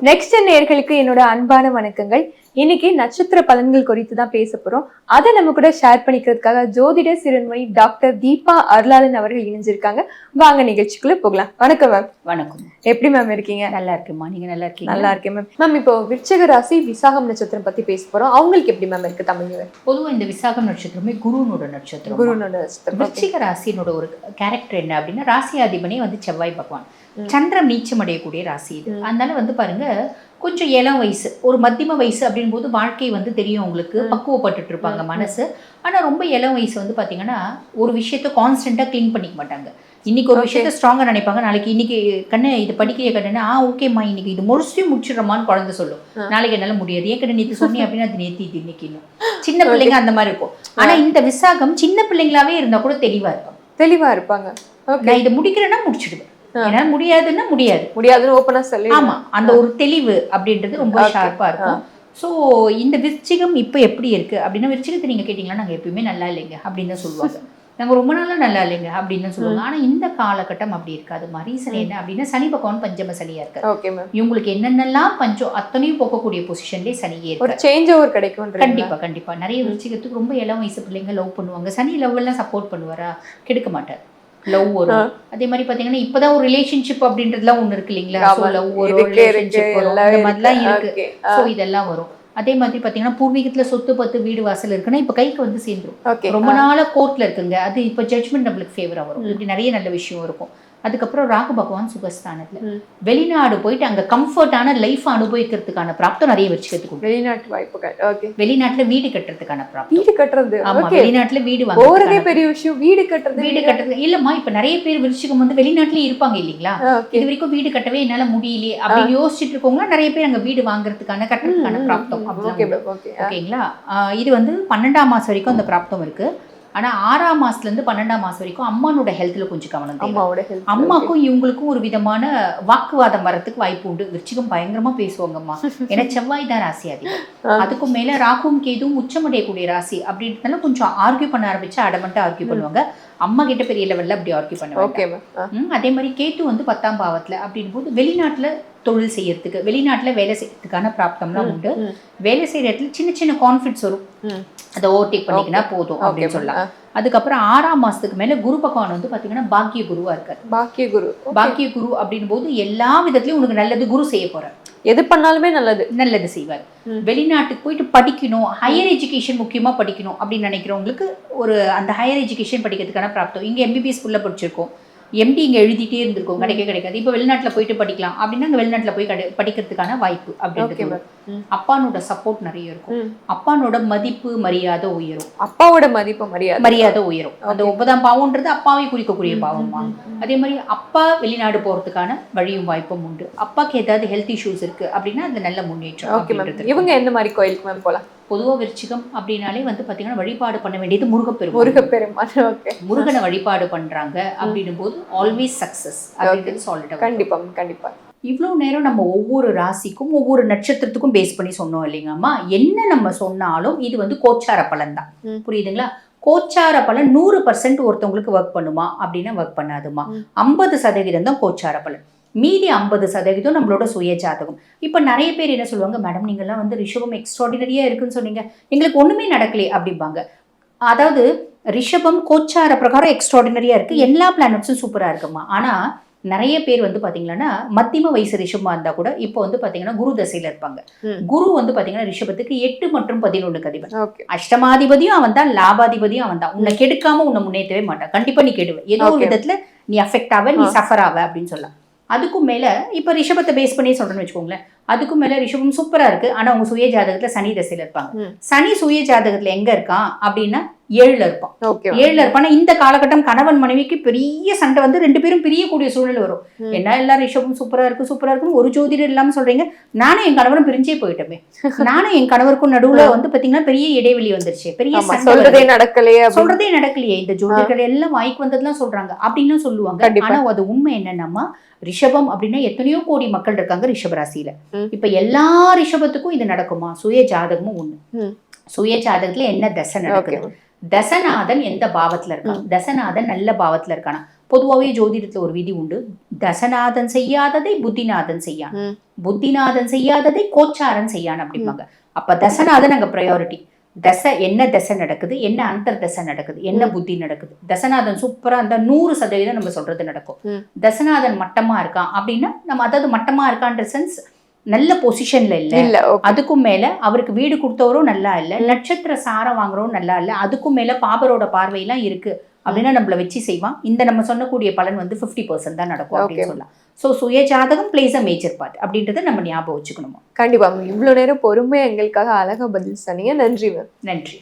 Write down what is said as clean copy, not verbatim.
Next நேயர்களுக்கு என்னோட அன்பான வணக்கங்கள். இன்னைக்கு நட்சத்திர பலன்கள் குறித்து தான் பேச போறோம். அதை நம்ம கூட ஷேர் பண்ணிக்கிறதுக்காக ஜோதிட சிறுன்மை டாக்டர் தீபா அருளாளன் அவர்கள் இணைஞ்சிருக்காங்க. வாங்க நிகழ்ச்சிக்குள்ள போகலாம். வணக்கம் மேம். வணக்கம். எப்படி மேம் இருக்கீங்க? நல்லா இருக்கேம்மா, நீங்க நல்லா இருக்கீங்க? நல்லா இருக்கேன் மேம். மேம், இப்போ விருச்சிக ராசி விசாகம் நட்சத்திரம் பத்தி பேச போறோம். அவங்களுக்கு எப்படி மேம் இருக்கு தமிழ்ல? பொதுவாக இந்த விசாகம் நட்சத்திரமே குருனோட நட்சத்திரம். குருனோட நட்சத்திரம். விருச்சிக ராசியினோட ஒரு கேரக்டர் என்ன அப்படின்னா, ராசியாதிபனே செவ்வாய் பகவான். சந்திரன் நீச்சம் அடையக்கூடிய ராசி இது. அதனால பாருங்க, கொஞ்சம் இளம் வயசு, ஒரு மத்தியம வயசு அப்படின் போது வாழ்க்கை தெரியும் உங்களுக்கு, பக்குவப்பட்டு இருப்பாங்க மனசு. ஆனா ரொம்ப இளம் வயசு பாத்தீங்கன்னா ஒரு விஷயத்த கான்ஸ்டன்டா கிளீன் பண்ணிக்க மாட்டாங்க. இன்னைக்கு ஒரு விஷயத்த ஸ்ட்ராங்கா நினைப்பாங்க, நாளைக்கு இன்னைக்கு கண்ணு இது படிக்கிற கண்ணு ஓகேம்மா இன்னைக்கு இது முடிச்சிடுறமான்னு குழந்தை சொல்லும். நாளைக்கு என்னால முடியாது, ஏன் கண்ணு நேற்று சொன்னி அப்படின்னா அது நேற்று இது இன்னைக்கு இன்னும் சின்ன பிள்ளைங்க அந்த மாதிரி இருக்கும். ஆனா இந்த விசாகம் சின்ன பிள்ளைங்களாவே இருந்தா கூட தெளிவா இருப்பாங்க. நான் இதை முடிக்கிறேன்னா முடிச்சிடுவேன், என்னால முடியாதுன்னா முடியாதுன்னு ஓப்பனா சொல்லி. ஆமா, அந்த ஒரு தெளிவு அப்படின்றது ரொம்ப ஷார்ப்பா இருக்கும். ஸோ இந்த விருச்சிகம் இப்போ எப்படி இருக்கு அப்படின்னா, விருச்சிகத்தை நீங்க கேட்டீங்கன்னா நாங்க எப்பயுமே நல்லா இல்லைங்க அப்படின்னு தான் சொல்லுவாங்க. நாங்க ரொம்ப நாளா நல்லா இல்லைங்க அப்படின்னு தான் சொல்லுவாங்க. ஆனா இந்த காலகட்டம் அப்படி இருக்காதுமா. ரீசன் என்ன அப்படின்னா, சனி பகவான் பஞ்சம சனியா இருக்காரு. இவங்களுக்கு என்னென்னலாம் பஞ்சம் அத்தனையும் போக்கக்கூடிய பொசிஷன்லேயே சனியே இருக்கு. ஒரு சேஞ்ச் ஓவர் கிடைக்கும். கண்டிப்பா நிறைய விருச்சிகத்துக்கு ரொம்ப இளம் வயசு பிள்ளைங்க லவ் பண்ணுவாங்க. சனி லவ் எல்லாம் சப்போர்ட் பண்ணுவாரா? கெடுக்க மாட்டார். லவ் வரும். அதே மாதிரி பாத்தீங்கன்னா இப்பதான் ஒரு ரிலேஷன்ஷிப் அப்படின்றதுலாம் ஒண்ணு இருக்கு இல்லைங்களா? லவ் வரும், ரிலேஷன்ஷிப் வரும், இந்த மாதிரிலாம் இருக்கு. ஸோ இதெல்லாம் வரும். அதே மாதிரி பாத்தீங்கன்னா பூர்வீகத்துல சொத்து பத்து வீடு வாசல் இருக்குன்னா இப்ப கைக்கு சேர்ந்துரும். ரொம்ப நாளா கோர்ட்ல இருக்குங்க, அது இப்ப ஜட்ஜ்மெண்ட் நம்மளுக்கு ஃபேவரா வரும். இப்படி நிறைய நல்ல விஷயம் இருக்கும். அதுக்கப்புறம் ராகு பகவான் சுகஸ்தானத்துல வெளிநாடு போயிட்டு அங்க கம்ஃபர்டான லைஃப் அனுபவிக்கிறதுக்கான பிராப்தம் நிறைய விருச்சிகத்துக்கு. வெளிநாட்டு வாய்ப்புகள். வெளிநாட்டுல வீடு கட்டுறதுக்கான பிராப்தம். வீடு கட்டுறது, ஆமா, வெளிநாட்டுல வீடு வாங்குறதே பெரிய விஷயம். வீடு கட்டுறது இல்லம்மா, இப்ப நிறைய பேர் விருச்சிகம் வெளிநாட்டுலயே இருப்பாங்க இல்லீங்களா? இது வரைக்கும் வீடு கட்டவே என்னால முடியலையே அப்படின்னு யோசிச்சுட்டு இருக்கவங்க நிறைய பேர் அங்க வீடு வாங்குறதுக்கான கட்டுறதுக்கான பிராப்தம். ஓகேங்களா? இது 12ஆம் மாசம் வரைக்கும் அந்த பிராப்தம் இருக்கு. ஆனா 6ஆம் மாசத்துல இருந்து 12ஆம் மாசம் வரைக்கும் அம்மானோட ஹெல்த்ல கொஞ்சம் கவனம் தேவை. அம்மாக்கும் இவங்களுக்கும் ஒரு விதமான வாக்குவாதம் வரத்துக்கு வாய்ப்பு உண்டு. விருச்சிகம் பயங்கரமா பேசுவாங்கம்மா, ஏன்னா செவ்வாய் தான் ராசி அதிகம். அதுக்கும் மேல ராகுவும் கேதுவும் உச்சமடையக்கூடிய ராசி அப்படின்றதுனால கொஞ்சம் ஆர்கியூ பண்ண ஆரம்பிச்சா அடமெண்டா ஆர்கியூ பண்ணுவாங்க. அம்மா கிட்ட பெரிய லெவல்ல அப்படி ஆர்கியூ பண்ணுவாங்க. அதே மாதிரி கேத்து 10ஆம் பாவத்துல அப்படின் போது வெளிநாட்டுல தொழில் செய்யறதுக்கு, வெளிநாட்டுல வேலை செய்யறதுக்கான பிராப்தம்லாம் உண்டு. வேலை செய்யற இடத்துல சின்ன சின்ன கான்ஃபிடன்ஸ் வரும், அதை ஓவர்டேக் பண்ணிக்கினா போதும் அப்படின்னு சொல்லலாம். அதுக்கப்புறம் 6ஆம் மாசத்துக்கு மேல குரு பகவான் பாத்தீங்கன்னா பாக்கிய குருவா இருக்காரு. பாக்கிய குரு அப்படின் போது எல்லா விதத்திலயும் உனக்கு நல்லது குரு செய்ய போறாரு. எது பண்ணாலுமே நல்லது செய்வார். வெளிநாட்டுக்கு போயிட்டு படிக்கணும், ஹையர் எஜுகேஷன் முக்கியமா படிக்கணும் அப்படின்னு நினைக்கிறவங்களுக்கு ஒரு அந்த ஹையர் எஜுகேஷன் படிக்கிறதுக்கான பிராப்தம். இங்க MBBS ஸ்கூல்ல படிச்சிருக்கோம், MD இங்க எழுதிட்டே இருந்திருக்கும், கிடைக்காது. இப்ப வெளிநாட்டுல போயிட்டு படிக்கலாம் அப்படின்னா அங்க வெளிநாட்டுல போய் படிக்கிறதுக்கான வாய்ப்பு அப்படின்றது. அப்பானோட சப்போர்ட் நிறைய இருக்கும். அப்பானோட மதிப்பு மரியாதை உயரும். அப்பாவோட மதிப்பு மரியாதை உயரும். அந்த 9ஆம் பாவம்ன்றது அப்பாவை குறிக்கக்கூடிய பாவமா. அதே மாதிரி அப்பா வெளிநாடு போறதுக்கான வழியும் வாய்ப்பும் உண்டு. அப்பாக்கு ஏதாவது ஹெல்த் இஷ்யூஸ் இருக்கு அப்படின்னா அது நல்ல முன்னேற்றம். இவங்க எந்த மாதிரி கோயிலுக்கு மேம் போலாம்? பொதுவாக விருச்சிகம் அப்படின்னாலே பாத்தீங்கன்னா வழிபாடு பண்ண வேண்டியது முருகப்பெருமான். முருகனை வழிபாடு பண்றாங்க அப்படின்னும் போது ஆல்வேஸ் சக்சஸ் அப்படின்றது சாலிடா. கண்டிப்பா. இவ்வளவு நேரம் நம்ம ஒவ்வொரு ராசிக்கும் ஒவ்வொரு நட்சத்திரத்துக்கும் பேஸ் பண்ணி சொன்னோம் இல்லைங்கம்மா. என்ன நம்ம சொன்னாலும் இது கோச்சார பலன் தான், புரியுதுங்களா? கோச்சார பலன் 100% ஒருத்தவங்களுக்கு ஒர்க் பண்ணுமா அப்படின்னா ஒர்க் பண்ணாதுமா. 50% தான் கோச்சார பலன், மீதி 50% நம்மளோட சுய ஜாதகம். இப்போ நிறைய பேர் என்ன சொல்லுவாங்க, மேடம் நீங்கள்லாம் ரிஷபம் எக்ஸ்ட்ராடினரியா இருக்குன்னு சொன்னீங்க, எங்களுக்கு ஒண்ணுமே நடக்கலையே அப்படிம்பாங்க. அதாவது ரிஷபம் கோச்சார பிரகாரம் எக்ஸ்ட்ராடினரியா இருக்கு, எல்லா பிளானட்ஸும் சூப்பரா இருக்குமா. ஆனா நிறைய பேர் பாத்தீங்கன்னா மத்தியம வயசு ரிஷபமா இருந்தா கூட இப்போ பாத்தீங்கன்னா குரு தசையில இருப்பாங்க. குரு பாத்தீங்கன்னா ரிஷபத்துக்கு 8 மற்றும் 11 அதிபன். அஷ்டமாதிபதியும் அவன் தான், லாபாதிபதியும் அவன் தான். உன்னை கெடுக்காம உன்னை முன்னேற்றவே மாட்டான். கண்டிப்பா நீ கெடுவ, ஏதோ ஒரு விதத்துல நீ அஃபெக்ட் ஆவ, நீ சஃபர் ஆவ அப்படின்னு சொல்லலாம். அதுக்கும் மேல இப்ப ரிஷபத்தை பேஸ் பண்ணி சொல்றேன்னு வச்சுக்கோங்களேன். அதுக்கும் மேல ரிஷபம் சூப்பரா இருக்கு, ஆனா உங்க சுய ஜாதகத்துல சனி தசையில இருப்பாங்க. சனி சுய ஜாதகத்துல எங்க இருக்கான் அப்படின்னா 7ல இருப்பான். 7ல இருப்பான்னா இந்த காலகட்டம் கணவன் மனைவிக்கு பெரிய சண்டை 2 பேரும் பிரியக்கூடிய சூழல் வரும். என்ன எல்லா ரிஷபம் சூப்பரா இருக்குன்னு ஒரு ஜோதிடர் இல்லாம சொல்றீங்க. நானும் என் கணவரும் பிரிஞ்சே போயிட்டோமே, நானும் என் கணவருக்கும் நடுவுல பாத்தீங்கன்னா பெரிய இடைவெளி வந்துருச்சு, பெரிய சொல்றதே நடக்கலையே. இந்த ஜோதிடர்கள் எல்லாம் வாய்க்கு வந்ததுலாம் சொல்றாங்க அப்படின்னு சொல்லுவாங்க. ஆனா அது உண்மை என்னன்னா, ரிஷபம் அப்படின்னா எத்தனையோ கோடி மக்கள் இருக்காங்க ரிஷபராசியில. இப்ப எல்லா ரிஷபத்துக்கும் இது நடக்குமா? சுய ஜாதகமும் ஒண்ணு. சுய ஜாதகத்துல என்ன தசை நடக்குது, தசநாதன் எந்த பாவத்துல இருக்கான், தசநாதன் நல்ல பாவத்துல இருக்கானா. பொதுவாகவே ஜோதிடத்துல ஒரு விதி உண்டு, தசநாதன் செய்யாததை புத்திநாதன் செய்யான், புத்திநாதன் செய்யாததை கோச்சாரன் செய்யான் அப்படிம்பாங்க. அப்ப தசநாதன் அங்க ப்ரையாரிட்டி. என்ன தசை நடக்குது, என்ன அந்தர் தசை நடக்குது, என்ன புத்தி நடக்குது. தசநாதன் சூப்பரா இருந்தா 100% நம்ம சொல்றது நடக்கும். தசநாதன் மட்டமா இருக்கான் அப்படின்னா நம்ம, அதாவது மட்டமா இருக்கான்ற சென்ஸ் நல்ல பொசிஷன்ல இல்ல, அதுக்கும் மேல அவருக்கு வீடு கொடுத்தவரும் நல்லா இல்ல, நட்சத்திர சாரம் வாங்குறவரும் நல்லா இல்ல, அதுக்கும் மேல பாபரோட பார்வையெல்லாம் இருக்கு அப்படின்னா நம்மள வச்சு செய்வான். இந்த நம்ம சொன்னக்கூடிய பலன் வந்து 50% தான் நடக்கும் அப்படின்னு சொல்லலாம். ஸோ சுய ஜாதகம் பிளேஸ் அ மேஜர் பார்ட் அப்படின்றத நம்ம ஞாபகம் வச்சுக்கணுமா. கண்டிப்பா. இவ்வளவு நேரம் பொறுமையா எங்களுக்காக அழகா பதில் சொன்னீங்க. நன்றி மேம். நன்றி.